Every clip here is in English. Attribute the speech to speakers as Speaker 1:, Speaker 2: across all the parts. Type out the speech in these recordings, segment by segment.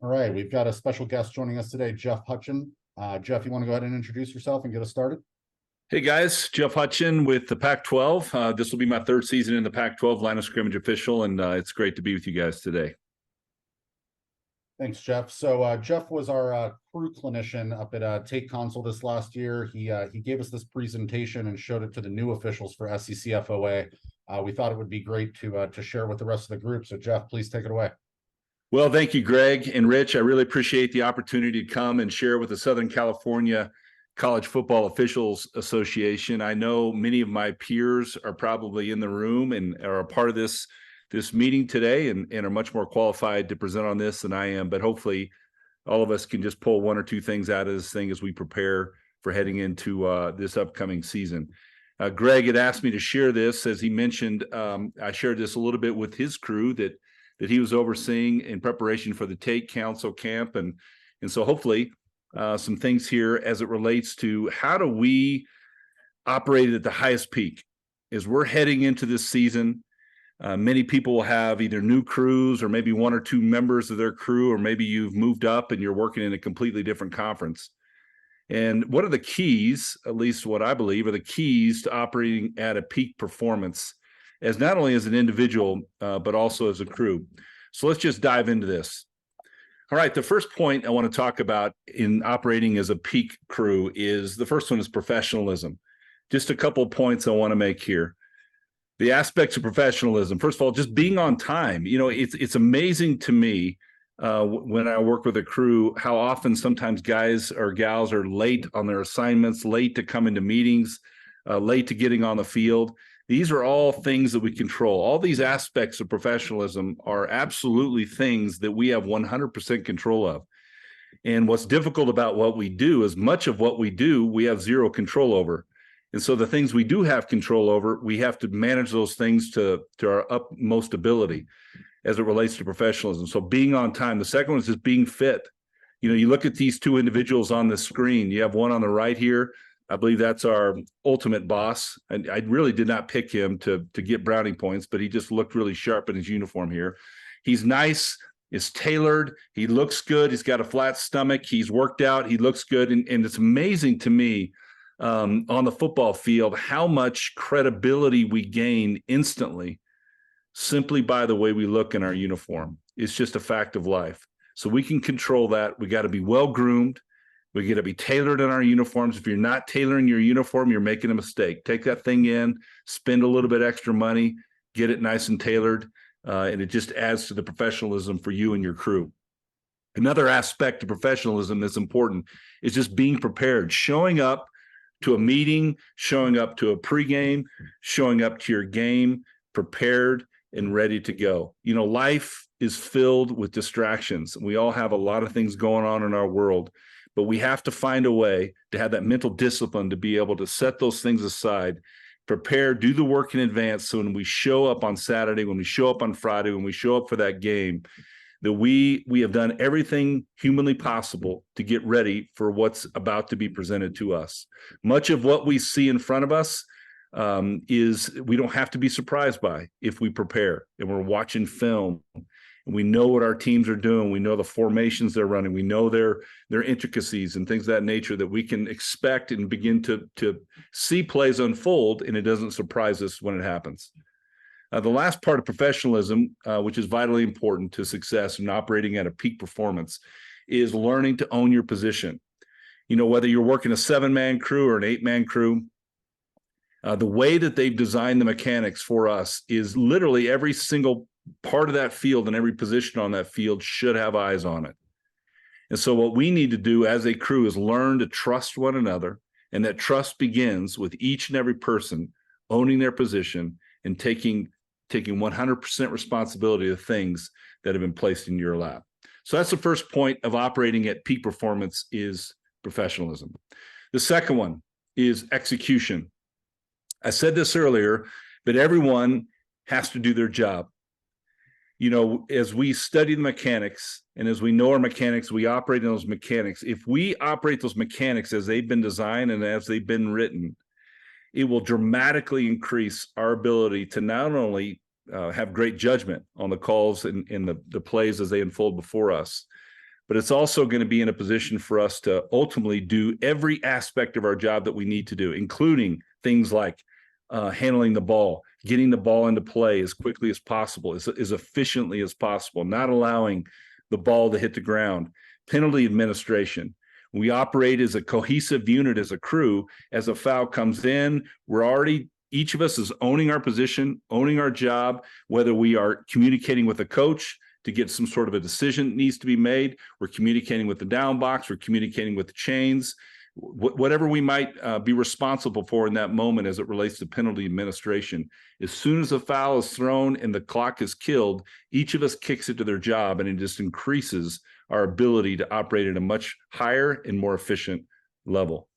Speaker 1: All right, we've got a special guest joining us today, Jeff Hutcheon. Jeff, you want to go ahead and introduce yourself and get us started?
Speaker 2: Hey guys, Jeff Hutcheon with the Pac-12. This will be my third season in the Pac-12 line of scrimmage official, and it's great to be with you guys today.
Speaker 1: Thanks, Jeff. So Jeff was our crew clinician up at Take Console this last year. He gave us this presentation and showed it to the new officials for SCCFOA. We thought it would be great to share with the rest of the group. So Jeff, please take it away.
Speaker 2: Well, thank you, Greg and Rich. I really appreciate the opportunity to come and share with the Southern California College Football Officials Association. I know many of my peers are probably in the room and are a part of this meeting today and are much more qualified to present on this than I am, but hopefully all of us can just pull one or two things out of this thing as we prepare for heading into this upcoming season. Greg had asked me to share this. As he mentioned, I shared this a little bit with his crew that he was overseeing in preparation for the Take Council camp. And so hopefully some things here as it relates to how do we operate at the highest peak as we're heading into this season. Many people will have either new crews or maybe one or two members of their crew, or maybe you've moved up and you're working in a completely different conference. And what are the keys, at least what I believe are the keys to operating at a peak performance as not only as an individual, but also as a crew. So let's just dive into this. All right, the first point I want to talk about in operating as a peak crew is, the first one is professionalism. Just a couple of points I want to make here. The aspects of professionalism. First of all, just being on time. You know, it's amazing to me when I work with a crew, how often sometimes guys or gals are late on their assignments, late to come into meetings, late to getting on the field. These are all things that we control. All these aspects of professionalism are absolutely things that we have 100% control of. And what's difficult about what we do is much of what we do, we have zero control over. And so the things we do have control over, we have to manage those things to our utmost ability as it relates to professionalism. So being on time. The second one is just being fit. You know, you look at these two individuals on the screen. You have one on the right here. I believe that's our ultimate boss. And I really did not pick him to get brownie points, but he just looked really sharp in his uniform here. He's nice. It's tailored. He looks good. He's got a flat stomach. He's worked out. He looks good. And it's amazing to me on the football field how much credibility we gain instantly simply by the way we look in our uniform. It's just a fact of life. So we can control that. We got to be well groomed. We got to be tailored in our uniforms. If you're not tailoring your uniform, you're making a mistake. Take that thing in, spend a little bit extra money, get it nice and tailored, and it just adds to the professionalism for you and your crew. Another aspect of professionalism that's important is just being prepared, showing up to a meeting, showing up to a pregame, showing up to your game, prepared and ready to go. You know, life is filled with distractions. We all have a lot of things going on in our world, but we have to find a way to have that mental discipline to be able to set those things aside, prepare, do the work in advance. So when we show up on Saturday, when we show up on Friday, when we show up for that game, that we have done everything humanly possible to get ready for what's about to be presented to us. Much of what we see in front of us is we don't have to be surprised by if we prepare and we're watching film and we know what our teams are doing. We know the formations they're running. We know their intricacies and things of that nature that we can expect and begin to see plays unfold, and it doesn't surprise us when it happens. The last part of professionalism, which is vitally important to success and operating at a peak performance, is learning to own your position. You know, whether you're working a 7-man crew or an 8-man crew, the way that they've designed the mechanics for us is literally every single part of that field and every position on that field should have eyes on it. And so what we need to do as a crew is learn to trust one another, and that trust begins with each and every person owning their position and taking 100% responsibility of things that have been placed in your lap. So that's the first point of operating at peak performance, is professionalism. The second one is execution. I said this earlier, but everyone has to do their job. You know, as we study the mechanics and as we know our mechanics, we operate in those mechanics. If we operate those mechanics as they've been designed and as they've been written, it will dramatically increase our ability to not only have great judgment on the calls and the plays as they unfold before us, but it's also going to be in a position for us to ultimately do every aspect of our job that we need to do, including things like handling the ball, getting the ball into play as quickly as possible, as efficiently as possible, not allowing the ball to hit the ground, penalty administration. We operate as a cohesive unit, as a crew. As a foul comes in, each of us is owning our position, owning our job, whether we are communicating with a coach to get some sort of a decision that needs to be made, we're communicating with the down box, we're communicating with the chains, whatever we might be responsible for in that moment as it relates to penalty administration. As soon as a foul is thrown and the clock is killed, each of us kicks it to their job, and it just increases our ability to operate at a much higher and more efficient level.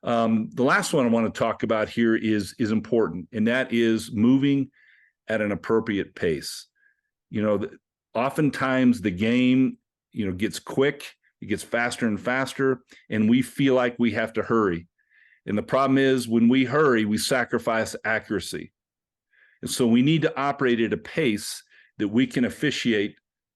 Speaker 2: The last one I want to talk about here is important, and that is moving at an appropriate pace. Oftentimes the game, gets quick, it gets faster and faster, and we feel like we have to hurry. And the problem is, when we hurry, we sacrifice accuracy. And so we need to operate at a pace that we can officiate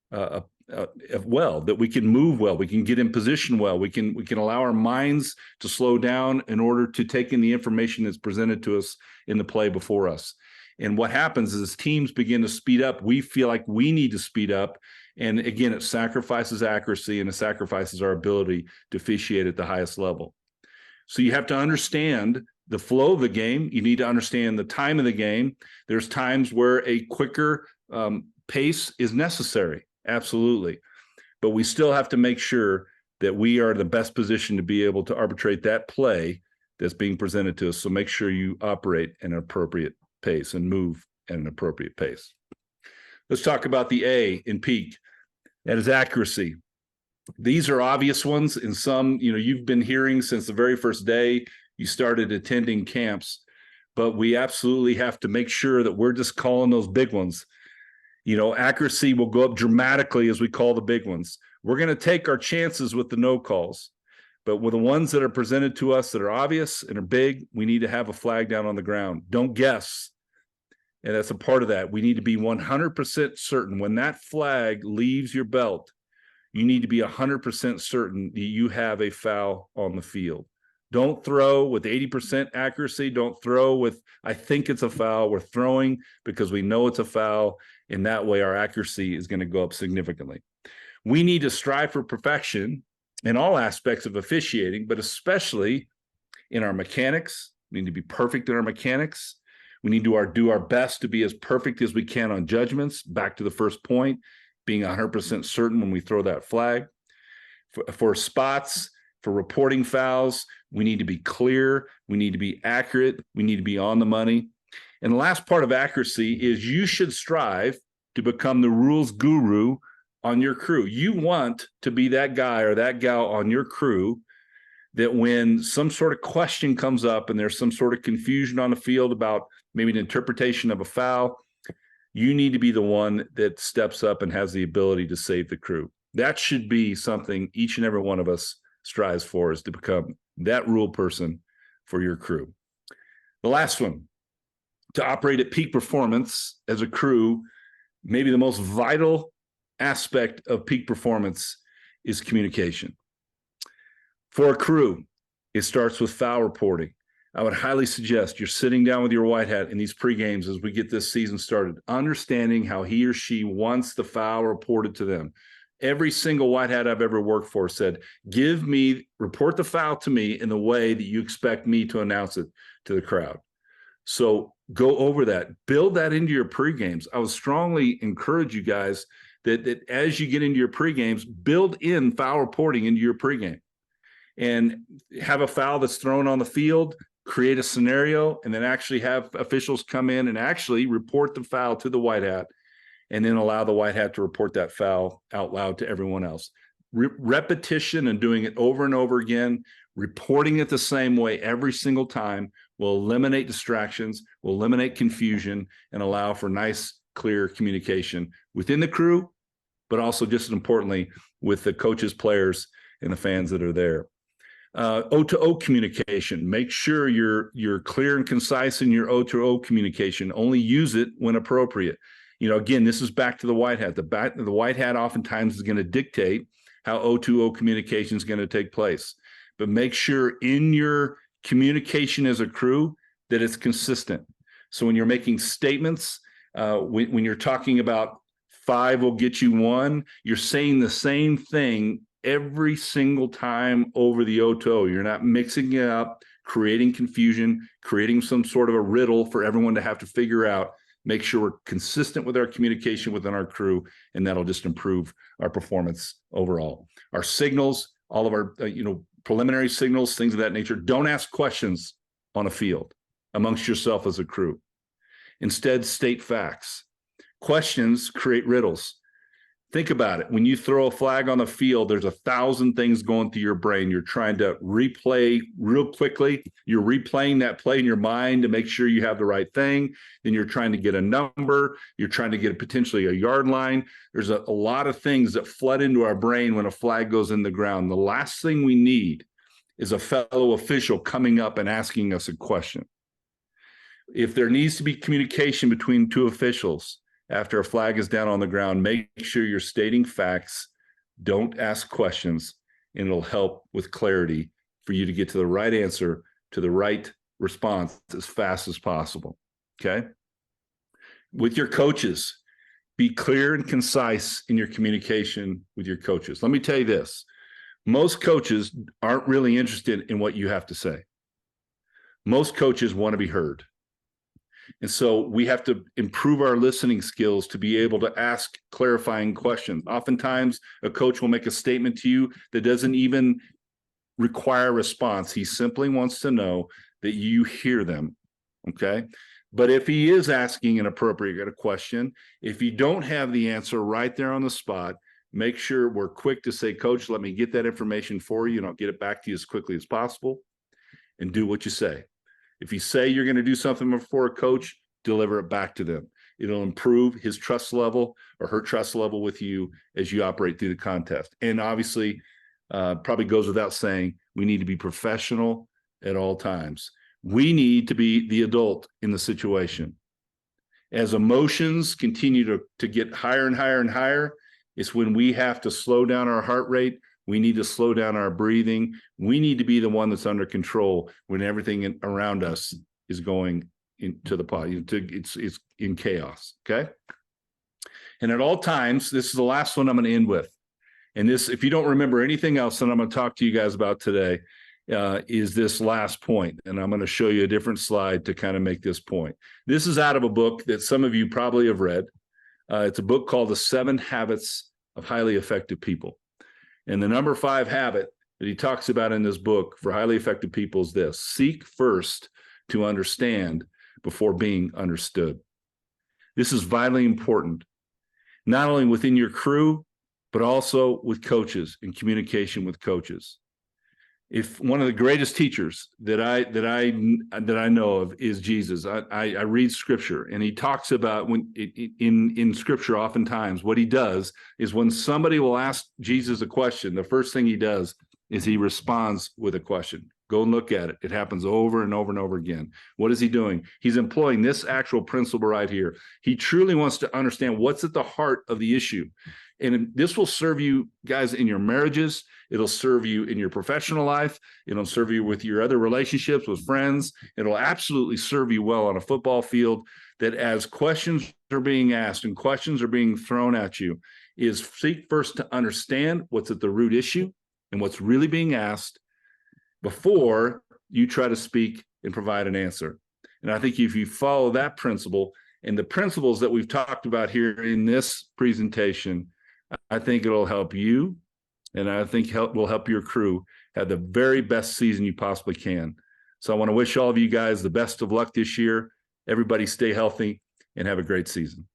Speaker 2: well, that we can move well, we can get in position well, we can allow our minds to slow down in order to take in the information that's presented to us in the play before us. And what happens is, as teams begin to speed up, we feel like we need to speed up. And again, it sacrifices accuracy, and it sacrifices our ability to officiate at the highest level. So you have to understand the flow of the game. You need to understand the time of the game. There's times where a quicker pace is necessary. Absolutely. But we still have to make sure that we are in the best position to be able to arbitrate that play that's being presented to us. So make sure you operate at an appropriate pace and move at an appropriate pace. Let's talk about the A in PEAC. That is accuracy. These are obvious ones, and some, you've been hearing since the very first day you started attending camps, but we absolutely have to make sure that we're just calling those big ones. Accuracy will go up dramatically as we call the big ones. We're going to take our chances with the no calls, but with the ones that are presented to us that are obvious and are big, we need to have a flag down on the ground. Don't guess. And that's a part of that. We need to be 100% certain when that flag leaves your belt. You need to be 100% certain that you have a foul on the field. Don't throw with 80% accuracy. Don't throw with, I think it's a foul. We're throwing because we know it's a foul. And that way our accuracy is going to go up significantly. We need to strive for perfection in all aspects of officiating, but especially in our mechanics. We need to be perfect in our mechanics. We need to do our best to be as perfect as we can on judgments. Back to the first point, being 100% certain when we throw that flag. For spots, for reporting fouls, we need to be clear. We need to be accurate. We need to be on the money. And the last part of accuracy is you should strive to become the rules guru on your crew. You want to be that guy or that gal on your crew that when some sort of question comes up and there's some sort of confusion on the field about maybe an interpretation of a foul, you need to be the one that steps up and has the ability to save the crew. That should be something each and every one of us strives for, is to become that rule person for your crew. The last one, to operate at peak performance as a crew, maybe the most vital aspect of peak performance is communication. For a crew, it starts with foul reporting. I would highly suggest you're sitting down with your white hat in these pre-games as we get this season started, understanding how he or she wants the foul reported to them. Every single white hat I've ever worked for said, report the foul to me in the way that you expect me to announce it to the crowd. So go over that, build that into your pre-games. I would strongly encourage you guys that as you get into your pre-games, build in foul reporting into your pre-game and have a foul that's thrown on the field, create a scenario, and then actually have officials come in and actually report the foul to the white hat, and then allow the white hat to report that foul out loud to everyone else. Repetition and doing it over and over again, reporting it the same way every single time will eliminate distractions, will eliminate confusion, and allow for nice, clear communication within the crew, but also just as importantly with the coaches, players, and the fans that are there. O2O communication. Make sure you're clear and concise in your O2O communication. Only use it when appropriate. Again, this is back to the white hat. The white hat oftentimes is going to dictate how O2O communication is going to take place. But make sure in your communication as a crew that it's consistent. So when you're making statements, when you're talking about 5 will get you 1, you're saying the same thing every single time over the O2O. You're not mixing it up, creating confusion, creating some sort of a riddle for everyone to have to figure out. Make sure we're consistent with our communication within our crew, and that'll just improve our performance overall. Our signals, all of our preliminary signals, things of that nature. Don't ask questions on a field amongst yourself as a crew. Instead, state facts. Questions create riddles. Think about it. When you throw a flag on the field, there's 1,000 things going through your brain. You're trying to replay real quickly. You're replaying that play in your mind to make sure you have the right thing. Then you're trying to get a number. You're trying to get potentially a yard line. There's a lot of things that flood into our brain when a flag goes in the ground. The last thing we need is a fellow official coming up and asking us a question. If there needs to be communication between 2 officials, after a flag is down on the ground, make sure you're stating facts. Don't ask questions, and it'll help with clarity for you to get to the right answer, to the right response as fast as possible. Okay? With your coaches, be clear and concise in your communication with your coaches. Let me tell you this. Most coaches aren't really interested in what you have to say. Most coaches want to be heard. And so we have to improve our listening skills to be able to ask clarifying questions. Oftentimes, a coach will make a statement to you that doesn't even require a response. He simply wants to know that you hear them, okay? But if he is asking an appropriate question, if you don't have the answer right there on the spot, make sure we're quick to say, Coach, let me get that information for you, and I'll get it back to you as quickly as possible, and do what you say. If you say you're going to do something before a coach, deliver it back to them. It'll improve his trust level or her trust level with you as you operate through the contest. And obviously, probably goes without saying, we need to be professional at all times. We need to be the adult in the situation. As emotions continue to get higher and higher and higher, it's when we have to slow down our heart rate. We need to slow down our breathing. We need to be the one that's under control when everything around us is going into the pot. It's in chaos, okay? And at all times, this is the last one I'm going to end with. And this, if you don't remember anything else that I'm going to talk to you guys about today, is this last point. And I'm going to show you a different slide to kind of make this point. This is out of a book that some of you probably have read. It's a book called The 7 Habits of Highly Effective People. And the number 5 habit that he talks about in this book for highly effective people is this: seek first to understand before being understood. This is vitally important, not only within your crew, but also with coaches and communication with coaches. If one of the greatest teachers that I know of is Jesus. I read scripture, and he talks about when in scripture, oftentimes what he does is when somebody will ask Jesus a question, the first thing he does is he responds with a question. Go and look at it. It happens over and over and over again. What is he doing? He's employing this actual principle right here. He truly wants to understand what's at the heart of the issue. And this will serve you guys in your marriages. It'll serve you in your professional life. It'll serve you with your other relationships with friends. It'll absolutely serve you well on a football field, that as questions are being asked and questions are being thrown at you, is seek first to understand what's at the root issue and what's really being asked before you try to speak and provide an answer. And I think if you follow that principle and the principles that we've talked about here in this presentation, I think it'll help you, and I think will help your crew have the very best season you possibly can. So I want to wish all of you guys the best of luck this year. Everybody stay healthy and have a great season.